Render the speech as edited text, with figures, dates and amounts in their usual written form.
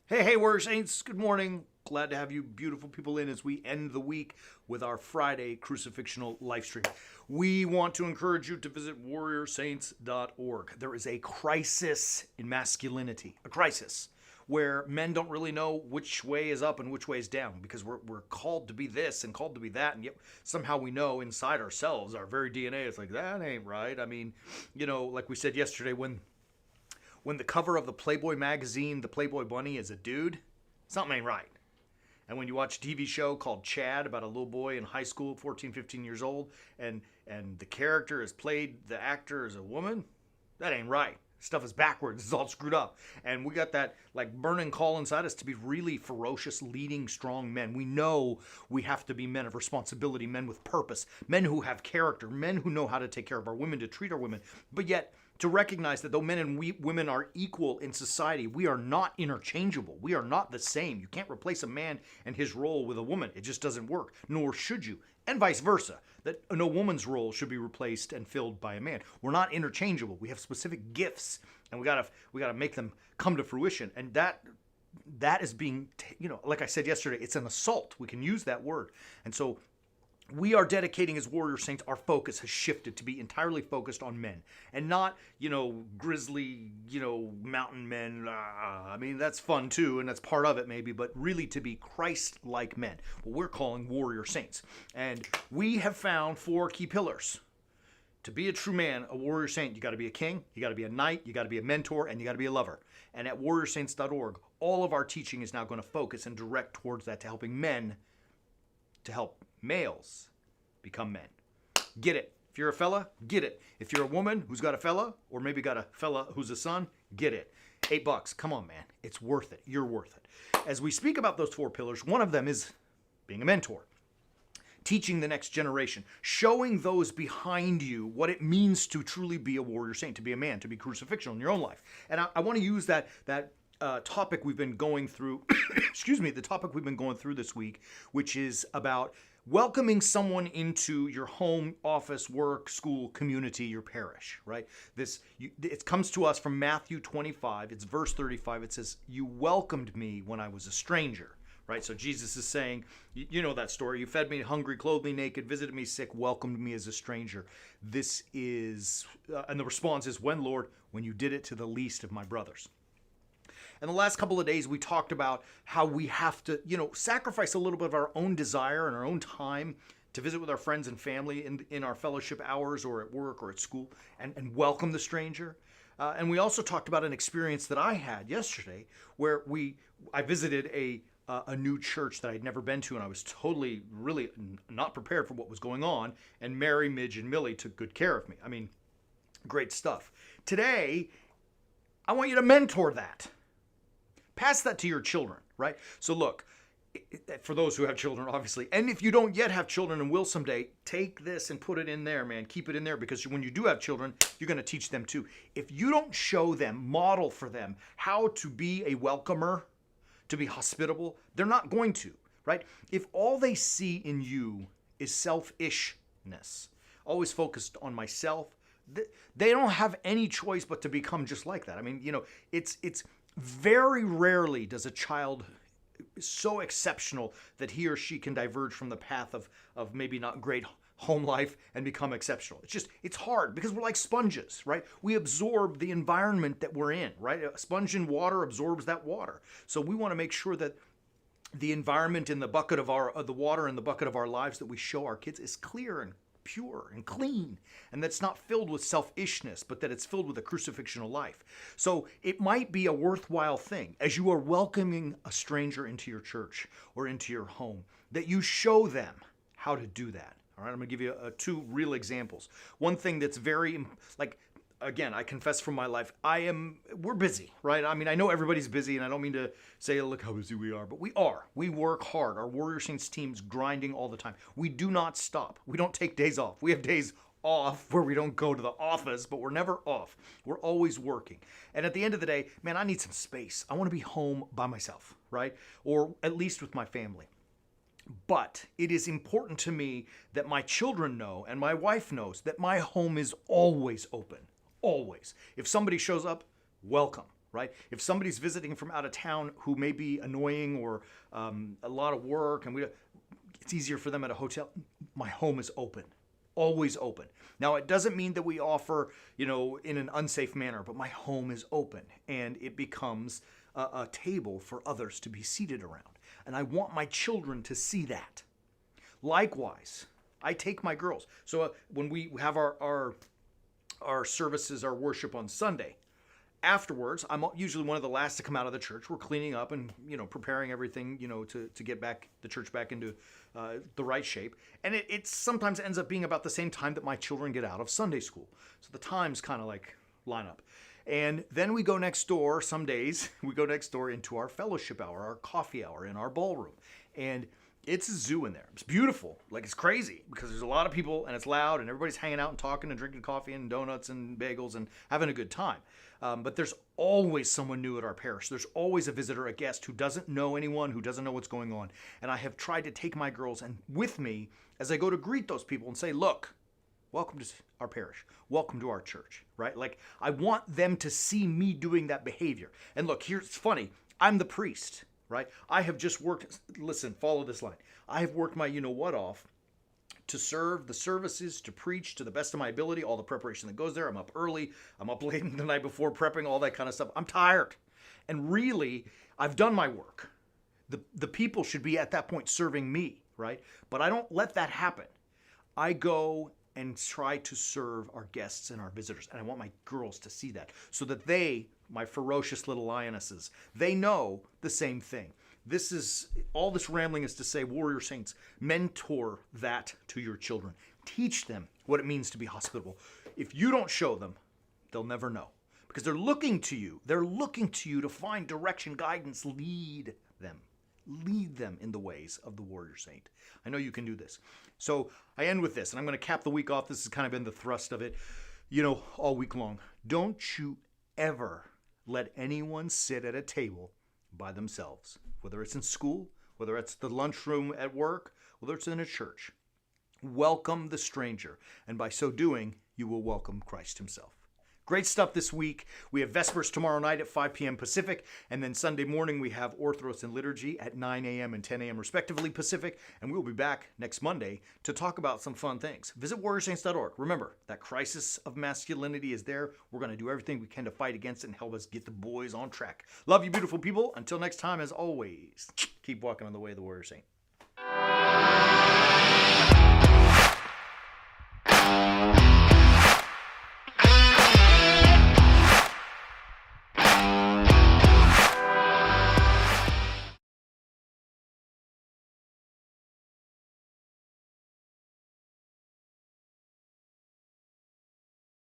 Hey, Warrior Saints, good morning. Glad to have you beautiful people in as we end the week with our Friday Crucifixional live stream. We want to encourage you to visit warriorsaints.org. There is a crisis in masculinity, a crisis where men don't really know which way is up and which way is down because we're called to be this and called to be that, and yet somehow we know inside ourselves, our very DNA, it's like, that ain't right. I mean, like we said yesterday, when the cover of the Playboy magazine, the Playboy bunny, is a dude, something ain't right. And when you watch a TV show called Chad about a little boy in high school, 14, 15 years old, and the character is played, the actor is a woman, that ain't right. Stuff is backwards. It's all screwed up. And we got that like burning call inside us to be really ferocious, leading, strong men. We know we have to be men of responsibility, men with purpose, men who have character, men who know how to take care of our women, to treat our women. But yet, to recognize that though men and women are equal in society, we are not interchangeable. We are not the same. You can't replace a man and his role with a woman. It just doesn't work, nor should you. And vice versa, that no woman's role should be replaced and filled by a man. We're not interchangeable. We have specific gifts, and we gotta make them come to fruition. And that is being, like I said yesterday, it's an assault. We can use that word. And so we are dedicating as Warrior Saints, our focus has shifted to be entirely focused on men and not, grizzly, mountain men. I mean, that's fun too, and that's part of it maybe, but really to be Christ-like men, what we're calling Warrior Saints. And we have found 4 key pillars. To be a true man, a warrior saint, you got to be a king, you got to be a knight, you got to be a mentor, and you got to be a lover. And at warriorsaints.org, all of our teaching is now going to focus and direct towards that, to helping men to help males become men. Get it. If you're a fella, get it. If you're a woman who's got a fella, or maybe got a fella who's a son, get it. $8. Come on, man. It's worth it. You're worth it. As we speak about those 4 pillars, one of them is being a mentor. Teaching the next generation, showing those behind you what it means to truly be a warrior saint, to be a man, to be crucifixional in your own life. And I want to use that topic we've been going through, the topic we've been going through this week, which is about welcoming someone into your home, office, work, school, community, your parish, right? It comes to us from Matthew 25. It's verse 35. It says, "You welcomed me when I was a stranger." Right? So Jesus is saying, you know that story. You fed me hungry, clothed me naked, visited me sick, welcomed me as a stranger. This is, and the response is, when, Lord? When you did it to the least of my brothers. And the last couple of days, we talked about how we have to, sacrifice a little bit of our own desire and our own time to visit with our friends and family in our fellowship hours or at work or at school and welcome the stranger. And we also talked about an experience that I had yesterday where I visited a new church that I'd never been to, and I was totally, really not prepared for what was going on. And Mary, Midge, and Millie took good care of me. I mean, great stuff. Today, I want you to mentor that. Pass that to your children, right? So look, for those who have children, obviously, and if you don't yet have children and will someday, take this and put it in there, man. Keep it in there, because when you do have children, you're going to teach them too. If you don't show them, model for them how to be a welcomer, to be hospitable, they're not going to, right? If all they see in you is selfishness, always focused on myself, they don't have any choice but to become just like that. I mean, it's very rarely does a child so exceptional that he or she can diverge from the path of maybe not great home life and become exceptional. It's hard because we're like sponges, right? We absorb the environment that we're in, right? A sponge in water absorbs that water. So we want to make sure that the environment in the bucket of the water in the bucket of our lives that we show our kids is clear and pure and clean, and that's not filled with selfishness, but that it's filled with a crucifixional life. So it might be a worthwhile thing as you are welcoming a stranger into your church or into your home, that you show them how to do that. All right, I'm going to give you 2 real examples. One thing that's very, again, I confess from my life, we're busy, right? I mean, I know everybody's busy, and I don't mean to say, look how busy we are, but we are. We work hard. Our Warrior Saints team's grinding all the time. We do not stop. We don't take days off. We have days off where we don't go to the office, but we're never off. We're always working. And at the end of the day, man, I need some space. I want to be home by myself, right? Or at least with my family. But it is important to me that my children know and my wife knows that my home is always open. Always. If somebody shows up, welcome, right? If somebody's visiting from out of town who may be annoying or a lot of work, and it's easier for them at a hotel, my home is open. Always open. Now, it doesn't mean that we offer, in an unsafe manner, but my home is open and it becomes a table for others to be seated around. And I want my children to see that. Likewise, I take my girls. So when we have our services, our worship on Sunday, afterwards, I'm usually one of the last to come out of the church. We're cleaning up and, preparing everything, to get the church back into the right shape. And it sometimes ends up being about the same time that my children get out of Sunday school. So the times kind of like line up. And then we go next door, some days, we go next door into our fellowship hour, our coffee hour in our ballroom. And it's a zoo in there. It's beautiful. Like, it's crazy because there's a lot of people and it's loud and everybody's hanging out and talking and drinking coffee and donuts and bagels and having a good time. But there's always someone new at our parish. There's always a visitor, a guest who doesn't know anyone, who doesn't know what's going on. And I have tried to take my girls and with me as I go to greet those people and say, look, welcome to our parish. Welcome to our church, right? Like, I want them to see me doing that behavior. And look, here's funny. I'm the priest, right? I have just worked, listen, follow this line. I have worked my you-know-what off to serve the services, to preach to the best of my ability, all the preparation that goes there. I'm up early. I'm up late the night before prepping, all that kind of stuff. I'm tired. And really, I've done my work. The people should be at that point serving me, right? But I don't let that happen. I go and try to serve our guests and our visitors. And I want my girls to see that so that they, my ferocious little lionesses, they know the same thing. This is, all this rambling is to say, Warrior Saints, mentor that to your children. Teach them what it means to be hospitable. If you don't show them, they'll never know. Because they're looking to you. They're looking to you to find direction, guidance, lead them. Lead them in the ways of the Warrior Saint. I know you can do this. So I end with this, and I'm going to cap the week off. This has kind of been the thrust of it, all week long. Don't you ever let anyone sit at a table by themselves, whether it's in school, whether it's the lunchroom at work, whether it's in a church. Welcome the stranger, and by so doing, you will welcome Christ himself. Great stuff this week. We have Vespers tomorrow night at 5 p.m. Pacific, and then Sunday morning we have Orthros and Liturgy at 9 a.m. and 10 a.m. respectively Pacific, and we'll be back next Monday to talk about some fun things. Visit warriorsaints.org. Remember, that crisis of masculinity is there. We're going to do everything we can to fight against it and help us get the boys on track. Love you, beautiful people. Until next time, as always, keep walking on the way of the Warrior Saint.